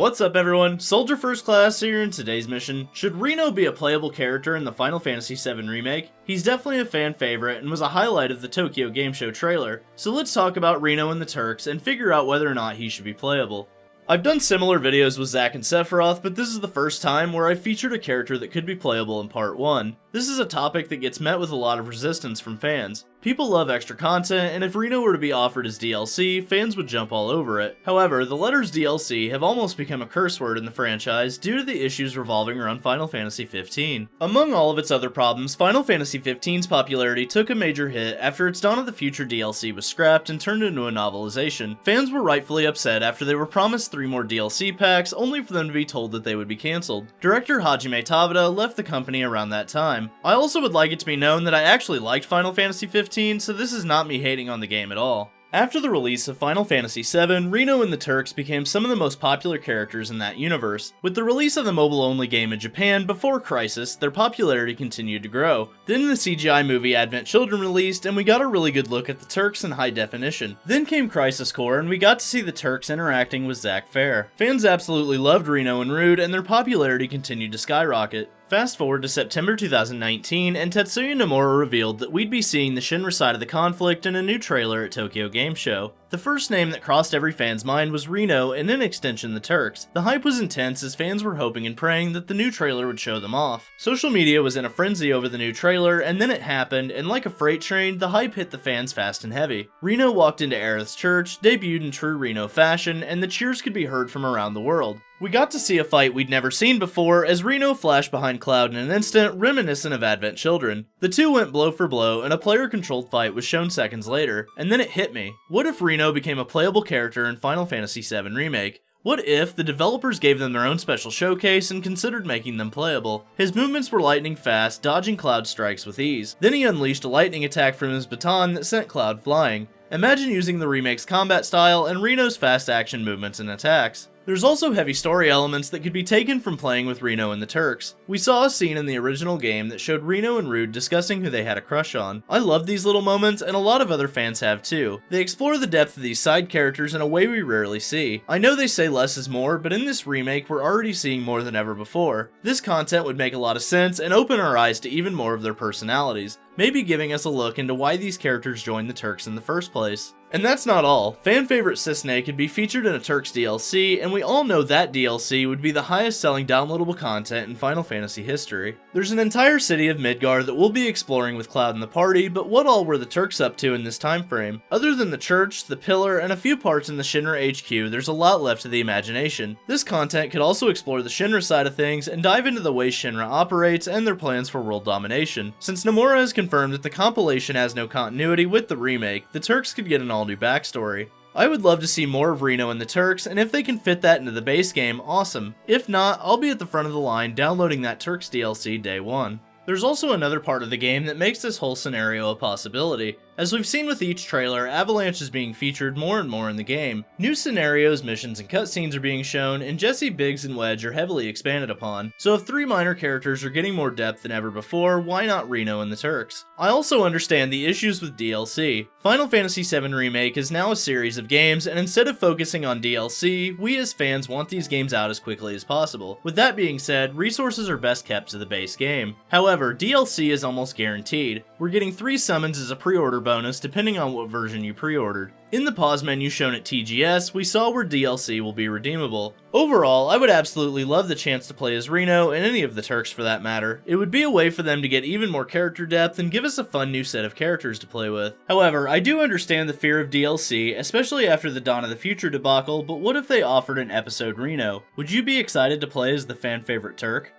What's up everyone, Soldier First Class here in today's mission. Should Reno be a playable character in the Final Fantasy VII Remake? He's definitely a fan favorite and was a highlight of the Tokyo Game Show trailer, so let's talk about Reno and the Turks and figure out whether or not he should be playable. I've done similar videos with Zack and Sephiroth, but this is the first time where I featured a character that could be playable in Part 1. This is a topic that gets met with a lot of resistance from fans. People love extra content, and if Reno were to be offered as DLC, fans would jump all over it. However, the letters DLC have almost become a curse word in the franchise due to the issues revolving around Final Fantasy XV. Among all of its other problems, Final Fantasy XV's popularity took a major hit after its Dawn of the Future DLC was scrapped and turned into a novelization. Fans were rightfully upset after they were promised 3 more DLC packs, only for them to be told that they would be cancelled. Director Hajime Tabata left the company around that time. I also would like it to be known that I actually liked Final Fantasy XV, so this is not me hating on the game at all. After the release of Final Fantasy VII, Reno and the Turks became some of the most popular characters in that universe. With the release of the mobile-only game in Japan before Crisis, their popularity continued to grow. Then the CGI movie Advent Children released, and we got a really good look at the Turks in high definition. Then came Crisis Core, and we got to see the Turks interacting with Zack Fair. Fans absolutely loved Reno and Rude, and their popularity continued to skyrocket. Fast forward to September 2019, and Tetsuya Nomura revealed that we'd be seeing the Shinra side of the conflict in a new trailer at Tokyo Game Show. The first name that crossed every fan's mind was Reno, and in extension the Turks. The hype was intense as fans were hoping and praying that the new trailer would show them off. Social media was in a frenzy over the new trailer, and then it happened, and like a freight train, the hype hit the fans fast and heavy. Reno walked into Aerith's church, debuted in true Reno fashion, and the cheers could be heard from around the world. We got to see a fight we'd never seen before as Reno flashed behind Cloud in an instant, reminiscent of Advent Children. The two went blow for blow, and a player-controlled fight was shown seconds later. And then it hit me. What if Reno became a playable character in Final Fantasy VII Remake? What if the developers gave them their own special showcase and considered making them playable? His movements were lightning fast, dodging Cloud strikes with ease. Then he unleashed a lightning attack from his baton that sent Cloud flying. Imagine using the remake's combat style and Reno's fast action movements and attacks. There's also heavy story elements that could be taken from playing with Reno and the Turks. We saw a scene in the original game that showed Reno and Rude discussing who they had a crush on. I love these little moments, and a lot of other fans have too. They explore the depth of these side characters in a way we rarely see. I know they say less is more, but in this remake we're already seeing more than ever before. This content would make a lot of sense and open our eyes to even more of their personalities, maybe giving us a look into why these characters joined the Turks in the first place. And that's not all. Fan favorite Cissnei could be featured in a Turks DLC, and we all know that DLC would be the highest selling downloadable content in Final Fantasy history. There's an entire city of Midgar that we'll be exploring with Cloud and the party, but what all were the Turks up to in this time frame? Other than the church, the pillar, and a few parts in the Shinra HQ, there's a lot left to the imagination. This content could also explore the Shinra side of things and dive into the way Shinra operates and their plans for world domination. Since Nomura has confirmed that the compilation has no continuity with the remake, the Turks could get an all-new backstory. I would love to see more of Reno and the Turks, and if they can fit that into the base game, awesome. If not, I'll be at the front of the line downloading that Turks DLC day one. There's also another part of the game that makes this whole scenario a possibility. As we've seen with each trailer, Avalanche is being featured more and more in the game. New scenarios, missions, and cutscenes are being shown, and Jesse, Biggs, and Wedge are heavily expanded upon. So if 3 minor characters are getting more depth than ever before, why not Reno and the Turks? I also understand the issues with DLC. Final Fantasy VII Remake is now a series of games, and instead of focusing on DLC, we as fans want these games out as quickly as possible. With that being said, resources are best kept to the base game. However, DLC is almost guaranteed. We're getting 3 summons as a pre-order bonus depending on what version you pre-ordered. In the pause menu shown at TGS, we saw where DLC will be redeemable. Overall, I would absolutely love the chance to play as Reno, and any of the Turks for that matter. It would be a way for them to get even more character depth and give us a fun new set of characters to play with. However, I do understand the fear of DLC, especially after the Dawn of the Future debacle, but what if they offered an episode Reno? Would you be excited to play as the fan favorite Turk?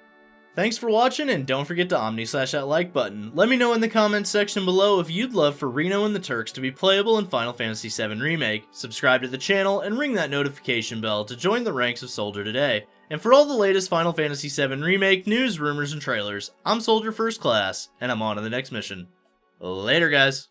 Thanks for watching, and don't forget to omni-slash that like button. Let me know in the comments section below if you'd love for Reno and the Turks to be playable in Final Fantasy VII Remake. Subscribe to the channel and ring that notification bell to join the ranks of Soldier today. And for all the latest Final Fantasy VII Remake news, rumors, and trailers, I'm Soldier First Class, and I'm on to the next mission. Later, guys.